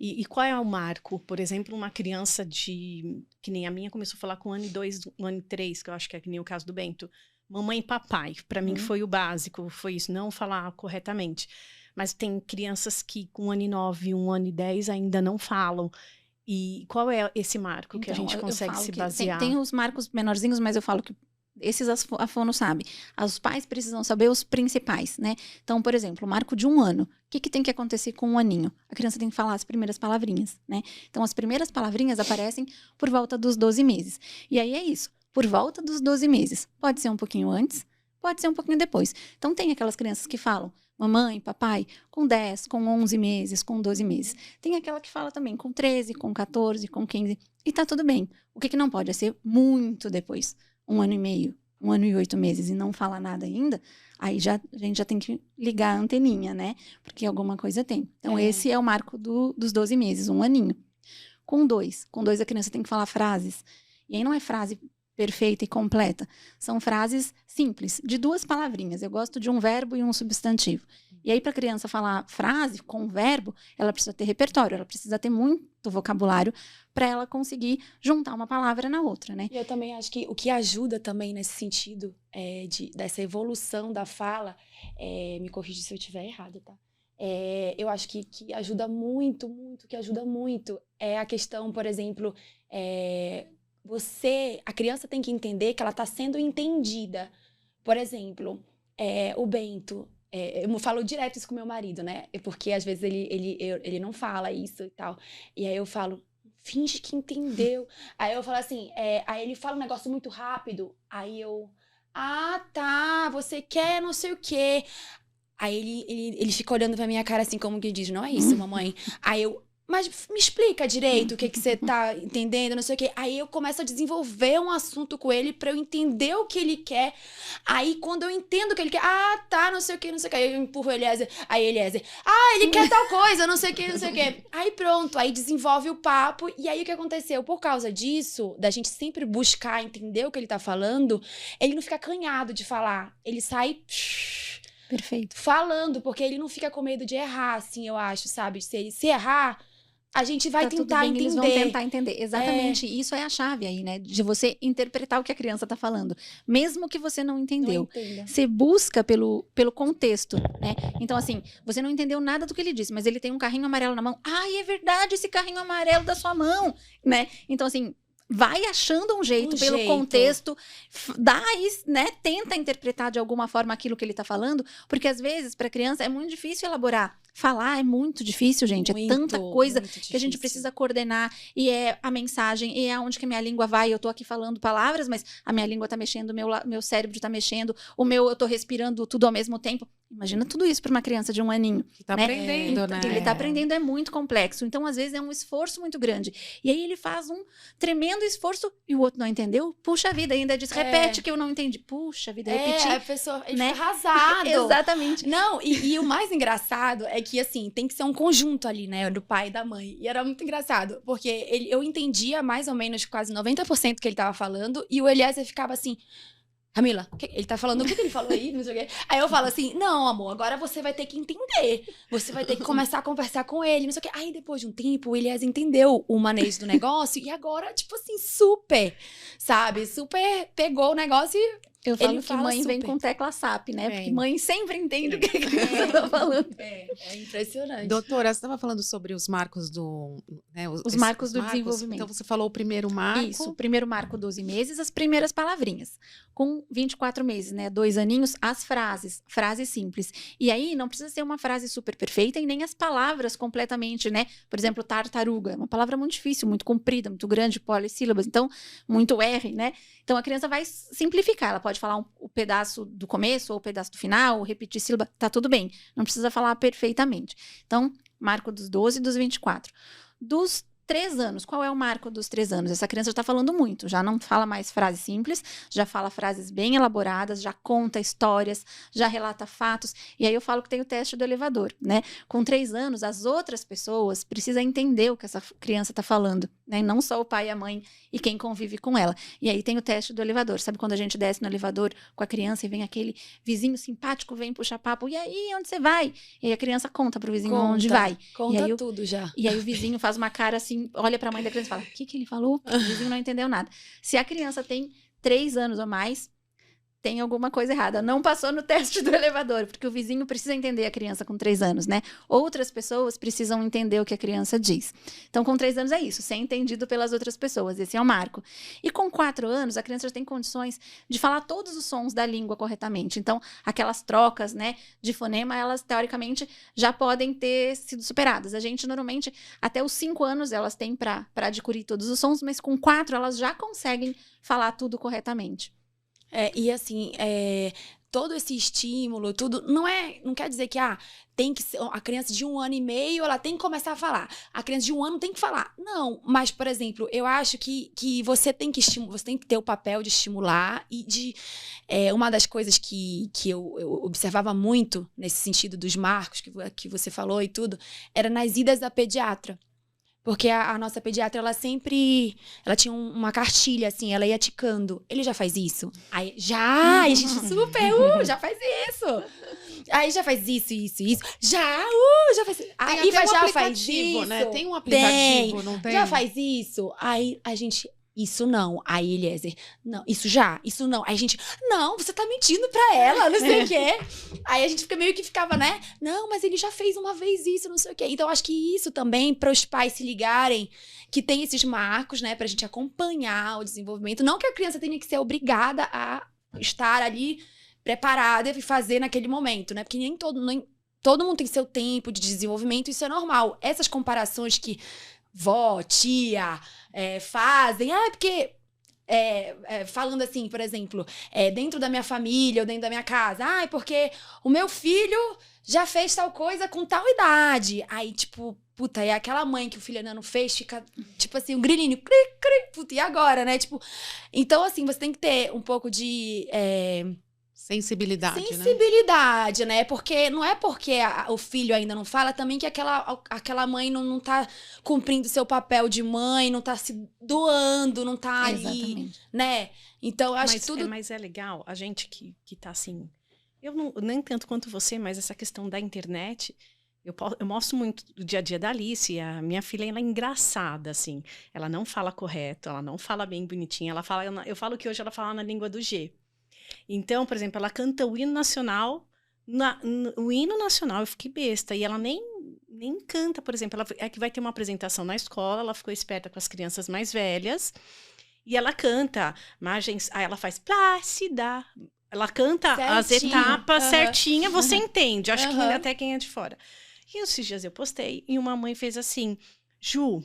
E qual é o marco? Por exemplo, uma criança que nem a minha começou a falar com 1 e 2, 1 ano e 3, que eu acho que é que nem o caso do Bento. Mamãe e papai, para mim foi o básico, foi isso, não falar corretamente. Mas tem crianças que com 1 ano e 9, 1 ano e 10 ainda não falam. E qual é esse marco que a gente consegue se basear? Tem os marcos menorzinhos, mas eu falo que esses a fono sabe. Os pais precisam saber os principais, né? Então, por exemplo, o marco de 1 ano. O que tem que acontecer com 1 aninho? A criança tem que falar as primeiras palavrinhas, né? Então, as primeiras palavrinhas aparecem por volta dos 12 meses. E aí é isso, por volta dos 12 meses. Pode ser um pouquinho antes, pode ser um pouquinho depois. Então, tem aquelas crianças que falam mamãe, papai, com 10, com 11 meses, com 12 meses. Tem aquela que fala também com 13, com 14, com 15. E tá tudo bem. O que não pode é ser muito depois. 1 ano e meio, 1 ano e 8 meses e não fala nada ainda, aí a gente já tem que ligar a anteninha, né? Porque alguma coisa tem. Então, esse é o marco dos 12 meses, 1 aninho. Com 2 a criança tem que falar frases. E aí não é frase perfeita e completa. São frases simples, de 2 palavrinhas. Eu gosto de um verbo e um substantivo. E aí, para a criança falar frase com verbo, ela precisa ter repertório, ela precisa ter muito vocabulário para ela conseguir juntar uma palavra na outra, né? E eu também acho que o que ajuda também nesse sentido dessa evolução da fala, me corrija se eu estiver errado, tá? Eu acho que ajuda muito, que ajuda muito é a questão, por exemplo, a criança tem que entender que ela está sendo entendida. Por exemplo, o Bento, eu falo direto isso com meu marido, né? Porque às vezes ele não fala isso e tal. E aí eu falo, finge que entendeu. Aí eu falo assim, aí ele fala um negócio muito rápido. Aí eu, tá, você quer não sei o quê. Aí ele fica olhando pra minha cara assim, como que diz, não é isso, mamãe? Aí eu, mas me explica direito o que você tá entendendo, não sei o quê. Aí eu começo a desenvolver um assunto com ele pra eu entender o que ele quer. Aí quando eu entendo o que ele quer, tá, não sei o quê, não sei o quê. Aí eu empurro o Eliezer. Aí Eliezer, ele quer tal coisa, não sei o quê, não sei o quê. Aí pronto, aí desenvolve o papo. E aí o que aconteceu? Por causa disso, da gente sempre buscar entender o que ele tá falando, ele não fica acanhado de falar. Ele sai... Perfeito. Falando, porque ele não fica com medo de errar, assim, eu acho, sabe? Se errar, a gente vai tentar entender. Eles vão tentar entender. Exatamente. Isso é a chave aí, né? De você interpretar o que a criança tá falando. Mesmo que você não entendeu. Você busca pelo contexto, né? Então, assim, você não entendeu nada do que ele disse, mas ele tem um carrinho amarelo na mão. É verdade, esse carrinho amarelo da sua mão, né? Então, assim... vai achando um jeito pelo contexto, né, tenta interpretar de alguma forma aquilo que ele tá falando, porque às vezes para criança é muito difícil elaborar. Falar é muito difícil, gente, é tanta coisa que a gente precisa coordenar, e é a mensagem, e é aonde que a minha língua vai, eu tô aqui falando palavras, mas a minha língua tá mexendo, meu cérebro tá mexendo, eu tô respirando tudo ao mesmo tempo. Imagina tudo isso para uma criança de 1 aninho. Que tá aprendendo, né? Ele tá aprendendo, é muito complexo. Então, às vezes, é um esforço muito grande. E aí, ele faz um tremendo esforço e o outro não entendeu. Puxa vida, ainda diz, repete que eu não entendi. Puxa vida, repetir. A pessoa, ele fica arrasado. Exatamente. Não, e o mais engraçado é que, assim, tem que ser um conjunto ali, né, do pai e da mãe. E era muito engraçado, porque eu entendia mais ou menos quase 90% que ele tava falando, e o Eliezer ficava assim... Camila, ele tá falando o que ele falou aí? Não sei o quê. Aí eu falo assim, não, amor, agora você vai ter que entender. Você vai ter que começar a conversar com ele, não sei o quê. Aí depois de um tempo, o Elias entendeu o manejo do negócio e agora, tipo assim, super pegou o negócio e... Eu falo que mãe vem com tecla SAP, né? Porque mãe sempre entende o que a criança tá falando. É impressionante. Doutora, você estava falando sobre os marcos do... Né, os marcos do desenvolvimento. Então, você falou o primeiro marco. Isso, o primeiro marco, 12 meses, as primeiras palavrinhas. Com 24 meses, né? 2 aninhos, as frases simples. E aí, não precisa ser uma frase super perfeita e nem as palavras completamente, né? Por exemplo, tartaruga. É uma palavra muito difícil, muito comprida, muito grande, polissílabas. Então, muito R, né? Então, a criança vai simplificar. Ela pode falar o pedaço do começo ou o pedaço do final, ou repetir sílaba, tá tudo bem. Não precisa falar perfeitamente. Então, marco dos 12 e dos 24. Dos 3 anos, qual é o marco dos 3 anos? Essa criança já está falando muito, já não fala mais frases simples, já fala frases bem elaboradas, já conta histórias, já relata fatos, e aí eu falo que tem o teste do elevador, né? Com 3 anos, as outras pessoas precisam entender o que essa criança está falando, né? Não só o pai e a mãe e quem convive com ela. E aí tem o teste do elevador. Sabe quando a gente desce no elevador com a criança e vem aquele vizinho simpático, vem puxar papo, e aí, onde você vai? E aí a criança conta pro vizinho onde vai. Conta e aí tudo já. E aí o vizinho faz uma cara assim, olha pra mãe da criança e fala, o que ele falou? O vizinho não entendeu nada. Se a criança tem 3 anos ou mais, tem alguma coisa errada. Não passou no teste do elevador, porque o vizinho precisa entender a criança com 3 anos, né? Outras pessoas precisam entender o que a criança diz. Então, com 3 anos é isso, ser entendido pelas outras pessoas. Esse é o marco. E com 4 anos, a criança já tem condições de falar todos os sons da língua corretamente. Então, aquelas trocas, né, de fonema, elas, teoricamente, já podem ter sido superadas. A gente, normalmente, até os 5 anos, elas têm para adquirir todos os sons, mas com 4, elas já conseguem falar tudo corretamente. E assim, todo esse estímulo, tudo, não quer dizer que tem que ser, a criança de 1 ano e meio, ela tem que começar a falar. A criança de 1 ano tem que falar. Não, mas, por exemplo, eu acho que você tem que ter o papel de estimular e uma das coisas que eu observava muito nesse sentido dos marcos que você falou e tudo, era nas idas à pediatra. Porque a nossa pediatra, ela tinha uma cartilha, assim, ela ia ticando. Ele já faz isso? Aí, já! Aí a gente já faz isso! Aí já faz isso. Já faz isso. Tem A Iva até um já faz aplicativo, isso. né? Tem um aplicativo, não tem? Já faz isso. Aí a gente... Isso não. Aí Eliezer, não, isso não. Aí a gente, não, você tá mentindo pra ela, não sei o quê. Aí a gente ficava, né? Não, mas ele já fez uma vez isso, não sei o quê. Então, acho que isso também, para os pais se ligarem, que tem esses marcos, né? Pra gente acompanhar o desenvolvimento. Não que a criança tenha que ser obrigada a estar ali preparada e fazer naquele momento, né? Porque nem todo mundo tem seu tempo de desenvolvimento, isso é normal. Essas comparações que vó, tia... fazem, porque falando assim, por exemplo, dentro da minha família ou dentro da minha casa, porque o meu filho já fez tal coisa com tal idade, aí tipo, puta, é aquela mãe que o filho ainda não fez, fica tipo assim, um grilinho, cri, cri, puta, e agora, né, tipo, então assim, você tem que ter um pouco de sensibilidade, né? Porque não é porque o filho ainda não fala também que aquela mãe não tá cumprindo seu papel de mãe, não tá se doando, não tá ali, exatamente, né? Então, eu acho que tudo... Mas é legal, a gente que tá assim... Eu não, nem tanto quanto você, mas essa questão da internet... Eu mostro muito do dia a dia da Alice. A minha filha, ela é engraçada, assim. Ela não fala correto, ela não fala bem bonitinha. Eu falo que hoje ela fala na língua do G. Então, por exemplo, ela canta o hino nacional, eu fiquei besta, e ela nem canta, por exemplo, ela que vai ter uma apresentação na escola, ela ficou esperta com as crianças mais velhas, e ela canta, aí ela faz Plácida, ela canta as etapas certinha, você entende, acho que até quem é de fora. E esses dias eu postei, e uma mãe fez assim, Ju,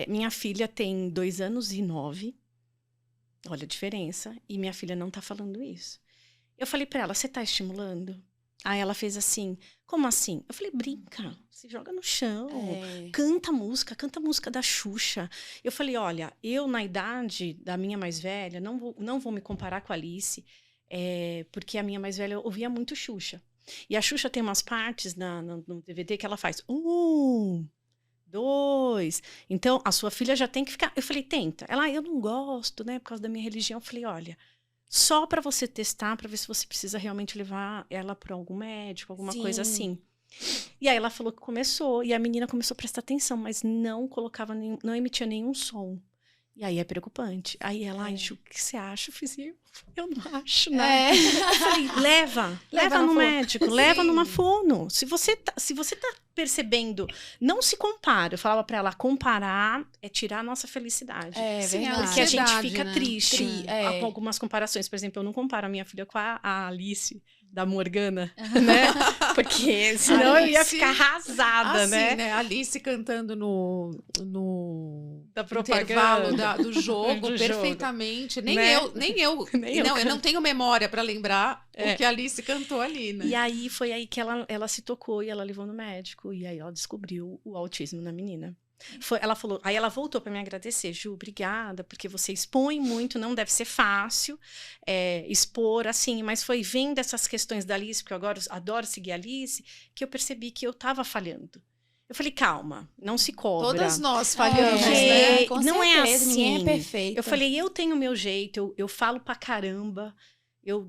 minha filha tem 2 anos e 9, olha a diferença. E minha filha não tá falando isso. Eu falei pra ela, você tá estimulando? Aí ela fez assim, como assim? Eu falei, brinca, se joga no chão, canta a música da Xuxa. Eu falei, olha, eu na idade da minha mais velha, não vou me comparar com a Alice, porque a minha mais velha ouvia muito Xuxa. E a Xuxa tem umas partes no DVD que ela faz 1, 2. Então, a sua filha já tem que ficar... Eu falei, tenta. Ela, eu não gosto, né? Por causa da minha religião. Eu falei, olha, só para você testar, para ver se você precisa realmente levar ela para algum médico, alguma coisa assim. E aí ela falou que começou. E a menina começou a prestar atenção, mas não emitia nenhum som. E aí é preocupante. Aí ela, Ju, o que você acha? Eu fiz, eu não acho, né? Eu falei, leva no médico, leva numa fono. Se você tá percebendo, não se compara. Eu falava pra ela, comparar é tirar a nossa felicidade. Verdade. Porque a gente fica né? triste com algumas comparações. Por exemplo, eu não comparo a minha filha com a Alice da Morgana, né? Porque senão eu ia ficar arrasada, né? Alice cantando no da intervalo do jogo, perfeitamente. Jogo. Né? Eu não tenho memória para lembrar o que a Alice cantou ali, né? E aí foi aí que ela se tocou e ela levou no médico. E aí ela descobriu o autismo na menina. Ela falou, aí ela voltou para me agradecer, Ju, obrigada, porque você expõe muito, não deve ser fácil expor assim, mas foi vendo essas questões da Alice, porque eu agora adoro seguir a Alice, que eu percebi que eu estava falhando. Eu falei, calma, não se cobra. Todas nós falhamos, Porque né? Com não é certeza, assim. ninguém é perfeito. Eu falei, eu tenho o meu jeito, eu falo pra caramba,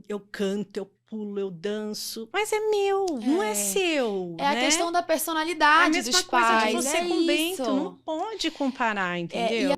eu canto, eu pulo, eu danço, mas é meu, não é seu. É a né? questão da É a personalidade mesma dos coisa pais. de você é com o Bento, isso. não pode comparar, entendeu?